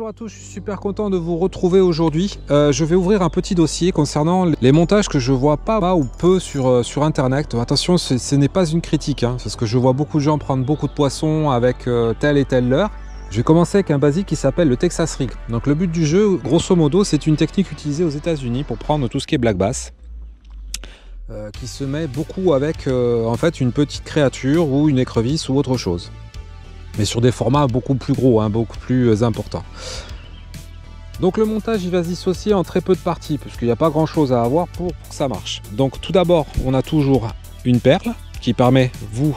Bonjour à tous, je suis super content de vous retrouver aujourd'hui. Je vais ouvrir un petit dossier concernant les montages que je vois pas ou peu sur internet. Attention, ce n'est pas une critique, hein, parce que je vois beaucoup de gens prendre beaucoup de poissons avec telle et telle leurre. Je vais commencer avec un basique qui s'appelle le Texas Rig. Donc le but du jeu, grosso modo, c'est une technique utilisée aux États-Unis pour prendre tout ce qui est black bass. Qui se met beaucoup avec en fait une petite créature ou une écrevisse ou autre chose. Mais sur des formats beaucoup plus gros, hein, beaucoup plus importants. Donc le montage il va se dissocier en très peu de parties, puisqu'il n'y a pas grand chose à avoir pour que ça marche. Donc tout d'abord, on a toujours une perle qui permet, vous,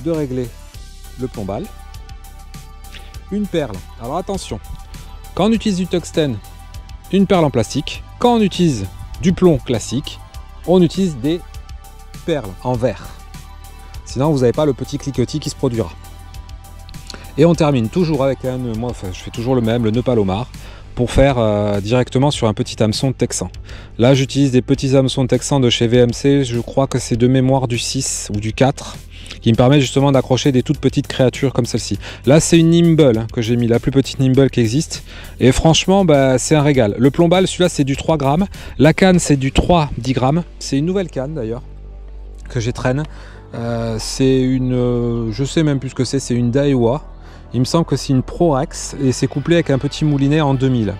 de régler le plombal. Une perle, alors attention, quand on utilise du tungstène, une perle en plastique. Quand on utilise du plomb classique, on utilise des perles en verre. Sinon vous n'avez pas le petit cliquetis qui se produira. Et on termine toujours avec un nœud, moi enfin, je fais toujours le même, le nœud palomar, pour faire directement sur un petit hameçon texan. Là j'utilise des petits hameçons texans de chez VMC, je crois que c'est de mémoire du 6 ou du 4, qui me permet justement d'accrocher des toutes petites créatures comme celle-ci. Là c'est une nimble hein, que j'ai mis, la plus petite nimble qui existe, et franchement bah, c'est un régal. Le plombal, celui-là c'est du 3 grammes, la canne c'est du 3-10 grammes, c'est une nouvelle canne d'ailleurs, que j'étraîne. C'est une, je sais même plus ce que c'est une Daiwa. Il me semble que c'est une ProRex et c'est couplé avec un petit moulinet en 2000.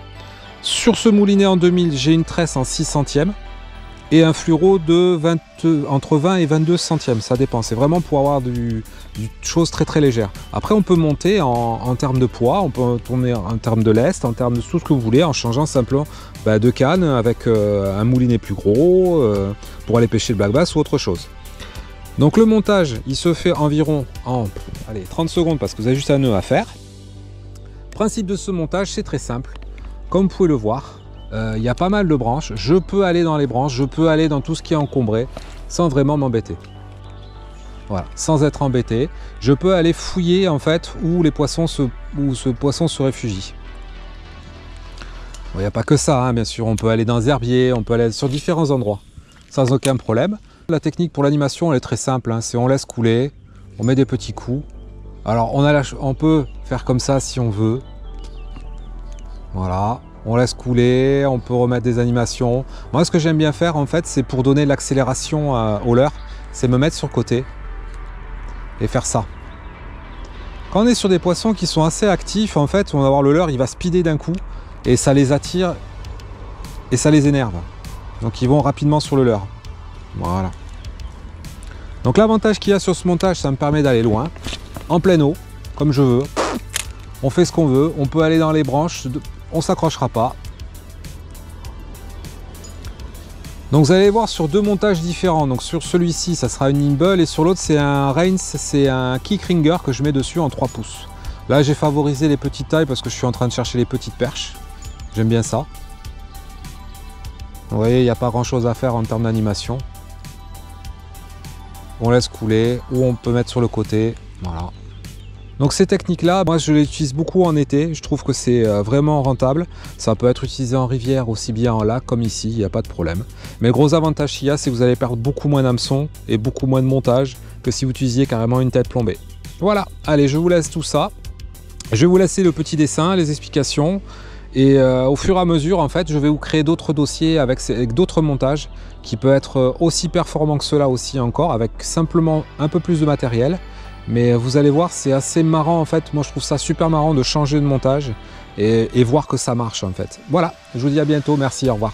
Sur ce moulinet en 2000, j'ai une tresse en 6 centièmes et un fluoro de entre 20 et 22 centièmes, ça dépend. C'est vraiment pour avoir du chose très légère. Après, on peut monter en termes de poids, on peut tourner en termes de lest, en termes de tout ce que vous voulez, en changeant simplement de canne avec un moulinet plus gros pour aller pêcher le black bass ou autre chose. Donc le montage, il se fait environ en 30 secondes parce que vous avez juste un nœud à faire. Le principe de ce montage, c'est très simple. Comme vous pouvez le voir, il y a pas mal de branches. Je peux aller dans les branches, je peux aller dans tout ce qui est encombré sans vraiment m'embêter. Voilà, sans être embêté. Je peux aller fouiller en fait où ce poisson se réfugie. Il n'y a pas que ça, hein, bien sûr. On peut aller dans les herbiers, on peut aller sur différents endroits sans aucun problème. La technique pour l'animation elle est très simple, hein. C'est on laisse couler, on met des petits coups. Alors on peut faire comme ça si on veut. Voilà, on laisse couler, on peut remettre des animations. Moi ce que j'aime bien faire en fait c'est pour donner l'accélération au leurre, c'est me mettre sur le côté et faire ça. Quand on est sur des poissons qui sont assez actifs en fait, on va voir le leurre il va speeder d'un coup et ça les attire et ça les énerve. Donc ils vont rapidement sur le leurre. Voilà. Donc l'avantage qu'il y a sur ce montage, ça me permet d'aller loin, en pleine eau, comme je veux. On fait ce qu'on veut, on peut aller dans les branches, on s'accrochera pas. Donc vous allez voir sur deux montages différents. Donc sur celui-ci, ça sera une nimble et sur l'autre, c'est un Reigns, c'est un kick ringer que je mets dessus en 3 pouces. Là, j'ai favorisé les petites tailles parce que je suis en train de chercher les petites perches. J'aime bien ça. Vous voyez, il n'y a pas grand chose à faire en termes d'animation. On laisse couler ou on peut mettre sur le côté, voilà. Donc ces techniques là, moi je les utilise beaucoup en été, je trouve que c'est vraiment rentable. Ça peut être utilisé en rivière aussi bien en lac comme ici, il n'y a pas de problème. Mais le gros avantage qu'il y a, c'est que vous allez perdre beaucoup moins d'hameçons et beaucoup moins de montage que si vous utilisiez carrément une tête plombée. Voilà, allez je vous laisse tout ça. Je vais vous laisser le petit dessin, les explications. Et au fur et à mesure, en fait, je vais vous créer d'autres dossiers avec d'autres montages qui peuvent être aussi performants que cela aussi encore, avec simplement un peu plus de matériel. Mais vous allez voir, c'est assez marrant en fait. Moi, je trouve ça super marrant de changer de montage et voir que ça marche en fait. Voilà, je vous dis à bientôt. Merci, au revoir.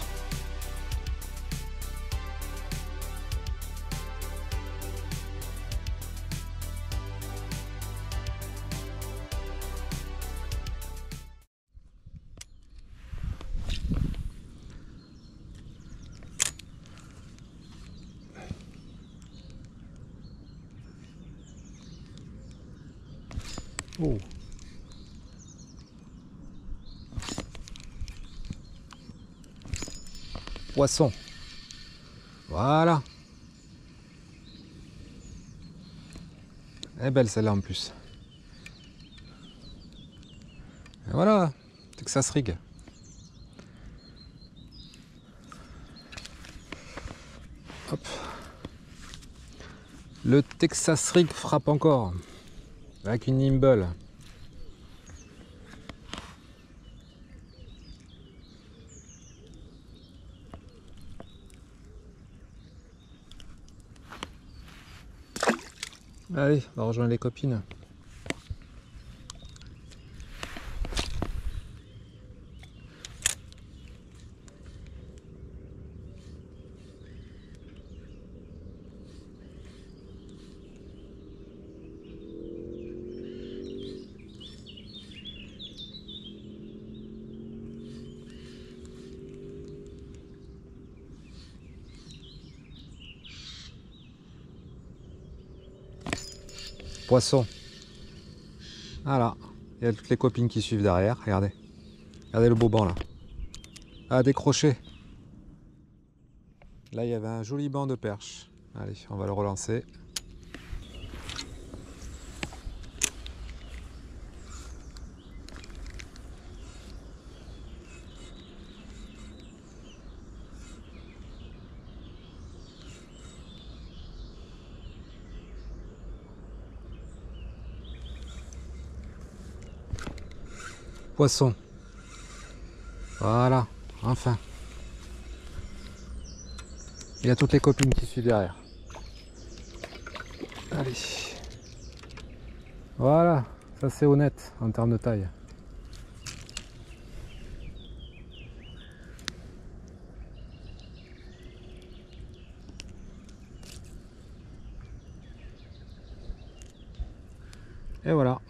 Oh. Poisson. Voilà. Elle est belle celle-là en plus. Et voilà, Texas Rig. Hop. Le Texas Rig frappe encore. Avec une nimble. Allez, on va rejoindre les copines. Poisson. Voilà. Il y a toutes les copines qui suivent derrière. Regardez. Regardez le beau banc là. Ah, décroché. Là, il y avait un joli banc de perche. Allez, on va le relancer. Poisson. Voilà, enfin. Il y a toutes les copines qui suivent derrière. Allez. Voilà, ça c'est honnête en termes de taille. Et voilà.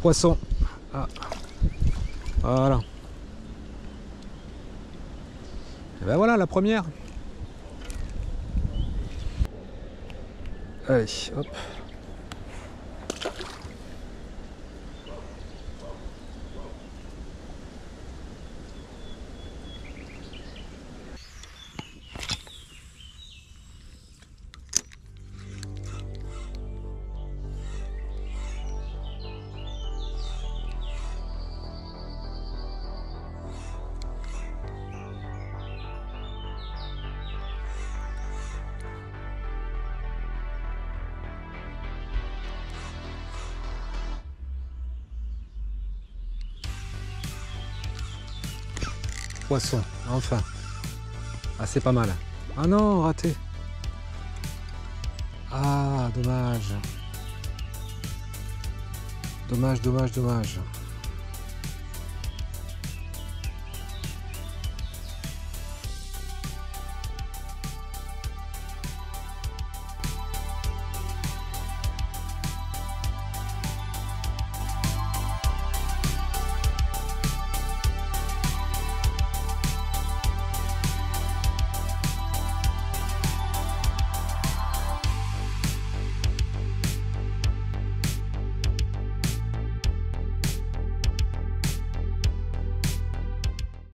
Poisson. Ah. Voilà. Et ben voilà la première. Allez, hop. Poisson, enfin. Ah, c'est pas mal. Ah non, raté. Ah, dommage. Dommage, dommage, dommage.